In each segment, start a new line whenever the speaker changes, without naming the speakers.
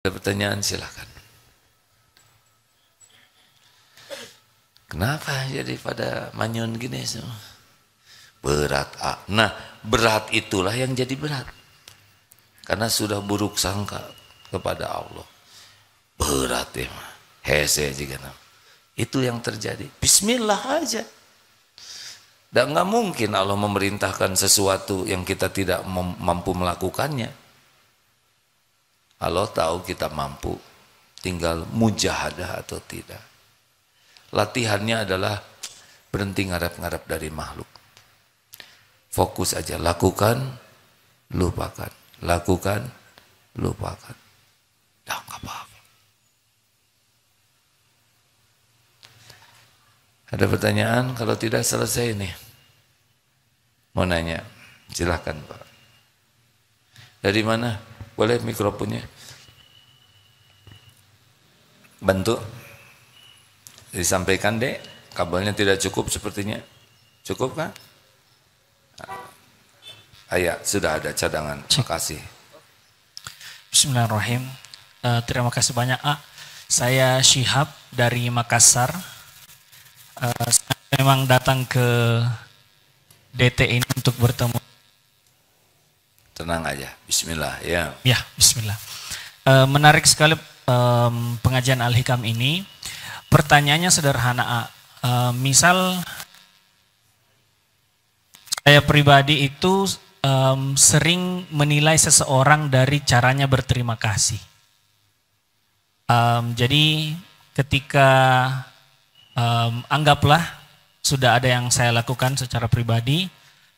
Ada pertanyaan silahkan. Kenapa jadi pada manyun gini semua? Berat. Nah, berat itulah yang jadi berat. Karena sudah buruk sangka kepada Allah. Berat ya mah. Hese juga. Itu yang terjadi. Bismillah aja. Dan nggak mungkin Allah memerintahkan sesuatu yang kita tidak mampu melakukannya. Allah tahu kita mampu, tinggal mujahadah atau tidak. Latihannya adalah berhenti ngarap-ngarap dari makhluk. Fokus aja, lakukan, lupakan. Lakukan, lupakan. Dah nggak apa-apa. Ada pertanyaan? Kalau tidak selesai nih. Mau nanya, silahkan Pak. Dari mana? Boleh mikrofonnya? Bantu. Disampaikan dek, kabelnya tidak cukup sepertinya. Cukup kan? Ayah, sudah ada cadangan. Terima kasih.
Bismillahirrahmanirrahim. Terima kasih banyak Saya Syihab dari Makassar. Saya memang datang ke DT ini untuk bertemu.
Tenang aja, bismillah ya.
Ya, bismillah. Menarik sekali pengajian Al-Hikam ini. Pertanyaannya sederhana misal saya pribadi itu sering menilai seseorang dari caranya berterima kasih. Jadi ketika anggaplah sudah ada yang saya lakukan secara pribadi,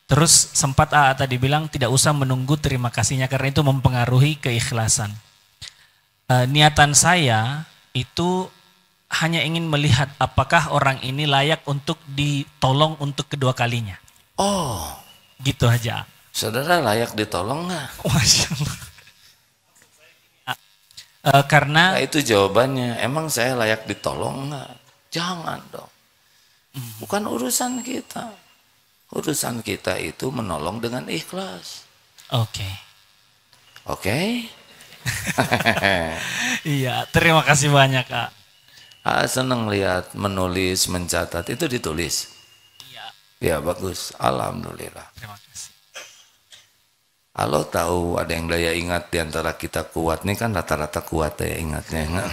terus sempat tadi bilang tidak usah menunggu terima kasihnya karena itu mempengaruhi keikhlasan. Niatan saya itu hanya ingin melihat apakah orang ini layak untuk ditolong untuk kedua kalinya.
Oh,
gitu aja.
Saudara layak ditolong nggak?
Masya Allah. Karena
nah, itu jawabannya. Emang saya layak ditolong nggak? Jangan dong. Bukan urusan kita. Urusan kita itu menolong dengan ikhlas.
Oke.
Oke?
Iya, terima kasih banyak Kak.
Senang lihat menulis, mencatat, itu ditulis.
Iya.
Ya bagus, alhamdulillah.
Terima kasih.
Allah tahu ada yang daya ingat diantara kita kuat, nih kan rata-rata kuat daya ingatnya.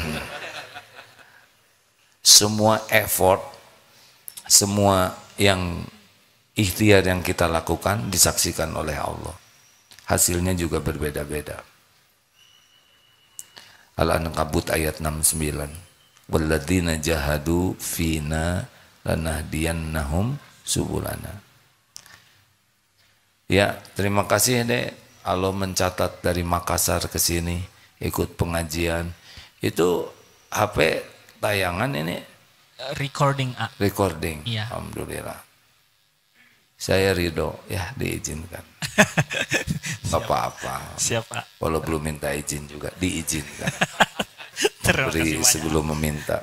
Semua effort, semua yang ikhtiar yang kita lakukan disaksikan oleh Allah. Hasilnya juga berbeda-beda. Al-Ankabut ayat 69. Walladzina jahadu fina lanahdiyannahum subulana. Ya, terima kasih Dek. Allah mencatat dari Makassar ke sini ikut pengajian. Itu HP tayangan ini
Recording
recording.
Iya.
Alhamdulillah. Saya ridho ya diizinkan. Gak apa-apa.
Siap Pak.
Walau belum minta izin juga diizinkan.
Beri
sebelum meminta.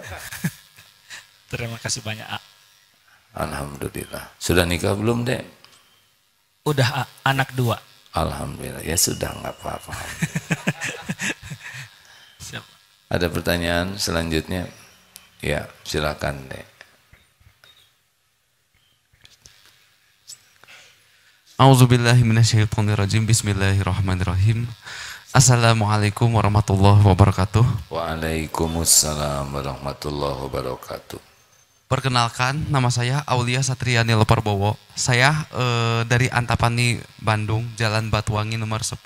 Terima kasih banyak
Alhamdulillah. Sudah nikah belum Dek?
Udah anak 2.
Alhamdulillah. Ya sudah nggak apa-apa.
Siap.
Ada pertanyaan selanjutnya? Ya silakan Dek.
A'udzubillahi minasyaitonirrajim. Bismillahirrahmanirrahim. Assalamualaikum warahmatullahi wabarakatuh.
Waalaikumsalam warahmatullahi wabarakatuh.
Perkenalkan, nama saya Aulia Satriani Leparbowo. Saya dari Antapani, Bandung, Jalan Batuwangi nomor 10.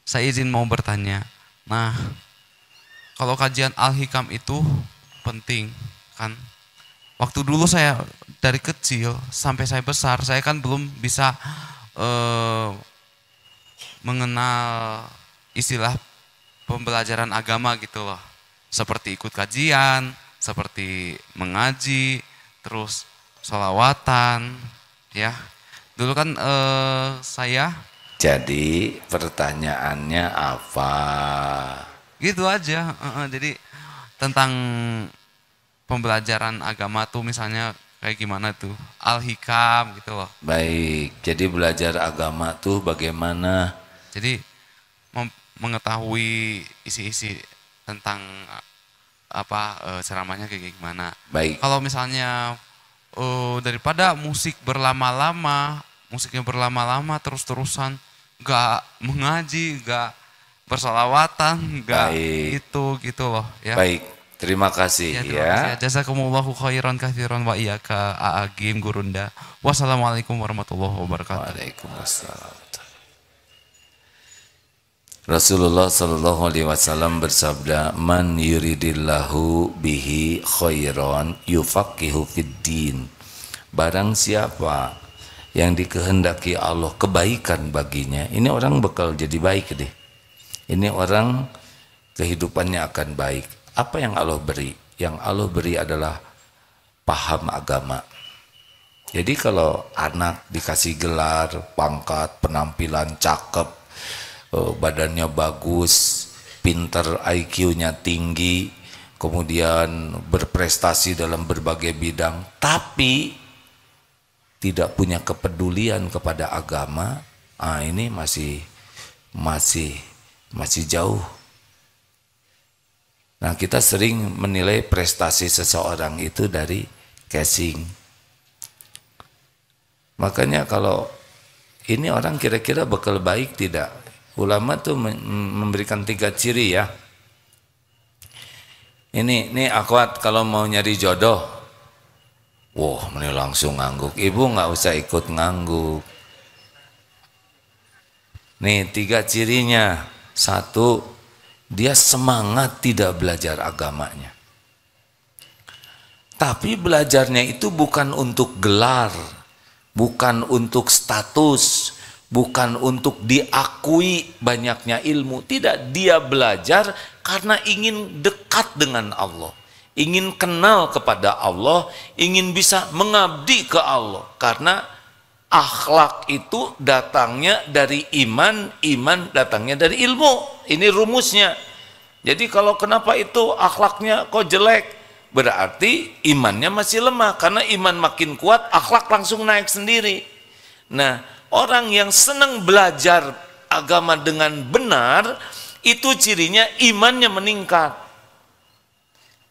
Saya izin mau bertanya. Nah, kalau kajian Al-Hikam itu penting kan? Waktu dulu saya dari kecil sampai saya besar, saya kan belum bisa mengenal istilah pembelajaran agama gitu loh. Seperti ikut kajian, seperti mengaji, terus sholawatan, ya. Dulu kan saya.
Jadi pertanyaannya apa?
Gitu aja. Jadi tentang pembelajaran agama tuh misalnya kayak gimana tuh? Al-Hikam gitu loh.
Baik, jadi belajar agama tuh bagaimana?
Jadi mengetahui isi-isi tentang ceramahnya kayak gimana.
Baik.
Kalau misalnya daripada musiknya berlama-lama terus-terusan, nggak mengaji, nggak bersolawatan, nggak
Baik.
itu gitu loh ya.
Baik, terima kasih ya.
Jazakumullahu khairan katsiran wa iyyaka Agim Gurunda. Wassalamualaikum warahmatullahi wabarakatuh.
Waalaikumsalam. Rasulullah Shallallahu Alaihi Wasallam bersabda, "Man yuridillahu bihi khairan yufaqihu fid din." Barang siapa yang dikehendaki Allah kebaikan baginya, ini orang bakal jadi baik deh. Ini orang kehidupannya akan baik. Apa yang Allah beri? Yang Allah beri adalah paham agama. Jadi kalau anak dikasih gelar, pangkat, penampilan cakep, badannya bagus, pinter, IQ-nya tinggi, kemudian berprestasi dalam berbagai bidang, tapi tidak punya kepedulian kepada agama, ini masih jauh. Nah, kita sering menilai prestasi seseorang itu dari casing. Makanya kalau ini orang kira-kira bakal baik tidak? Ulama tuh memberikan 3 ciri ya. Ini akhwat kalau mau nyari jodoh, wah ini langsung ngangguk. Ibu nggak usah ikut ngangguk. Nih 3 cirinya. 1, dia semangat tidak belajar agamanya. Tapi belajarnya itu bukan untuk gelar, bukan untuk status, bukan untuk diakui banyaknya ilmu. Tidak, dia belajar karena ingin dekat dengan Allah, ingin kenal kepada Allah, ingin bisa mengabdi ke Allah. Karena akhlak itu datangnya dari iman, iman datangnya dari ilmu. Ini rumusnya. Jadi kalau kenapa itu akhlaknya kok jelek, berarti imannya masih lemah. Karena iman makin kuat, akhlak langsung naik sendiri. Nah, orang yang senang belajar agama dengan benar, itu cirinya imannya meningkat.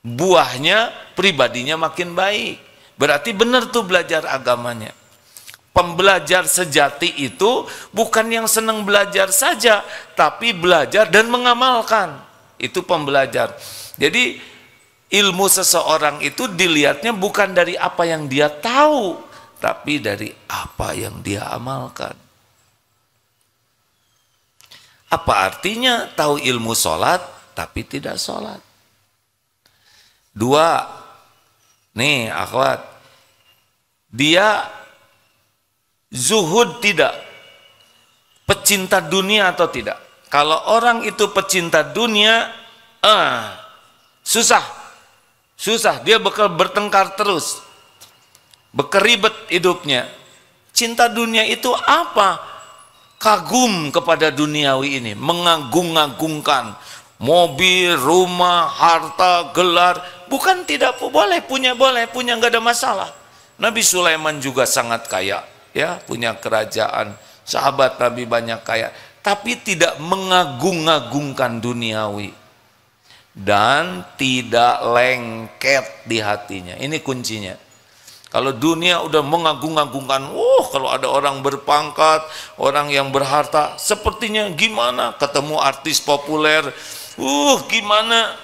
Buahnya pribadinya makin baik. Berarti benar tuh belajar agamanya. Pembelajar sejati itu bukan yang senang belajar saja, tapi belajar dan mengamalkan. Itu pembelajar. Jadi ilmu seseorang itu dilihatnya bukan dari apa yang dia tahu, tapi dari apa yang dia amalkan. Apa artinya tahu ilmu sholat tapi tidak sholat? 2, nih akhwat, dia zuhud tidak, pecinta dunia atau tidak? Kalau orang itu pecinta dunia, susah, dia bakal bertengkar terus, berkeribet hidupnya. Cinta dunia itu apa? Kagum kepada duniawi ini, mengagung-agungkan mobil, rumah, harta, gelar. Bukan tidak boleh punya, nggak ada masalah. Nabi Sulaiman juga sangat kaya, ya, punya kerajaan. Sahabat Nabi banyak kaya, tapi tidak mengagung-agungkan duniawi dan tidak lengket di hatinya. Ini kuncinya. Kalau dunia udah mengagung-agungkan, kalau ada orang berpangkat, orang yang berharta, sepertinya gimana? Ketemu artis populer, gimana?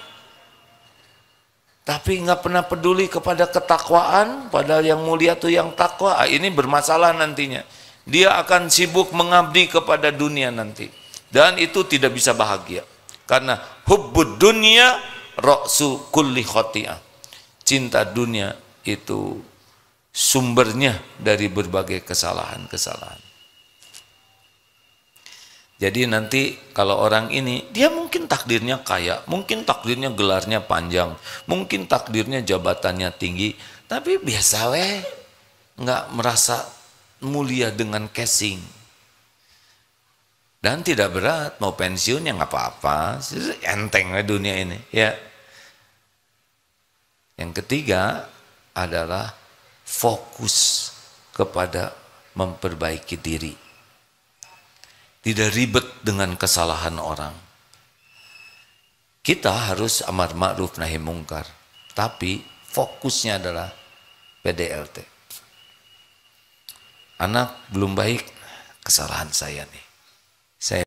Tapi nggak pernah peduli kepada ketakwaan, padahal yang mulia tuh yang takwa. Ini bermasalah nantinya. Dia akan sibuk mengabdi kepada dunia nanti. Dan itu tidak bisa bahagia. Karena hubbud dunya ra'su kulli khati'ah. Cinta dunia itu sumbernya dari berbagai kesalahan-kesalahan. Jadi nanti kalau orang ini, dia mungkin takdirnya kaya, mungkin takdirnya gelarnya panjang, mungkin takdirnya jabatannya tinggi, tapi biasa weh, nggak merasa mulia dengan casing. Dan tidak berat, mau pensiun ya nggak apa-apa, enteng weh dunia ini. Ya. Yang ketiga adalah fokus kepada memperbaiki diri. Tidak ribet dengan kesalahan orang. Kita harus amar ma'ruf nahi mungkar, tapi fokusnya adalah PDLT. Anak belum baik, kesalahan saya nih. Saya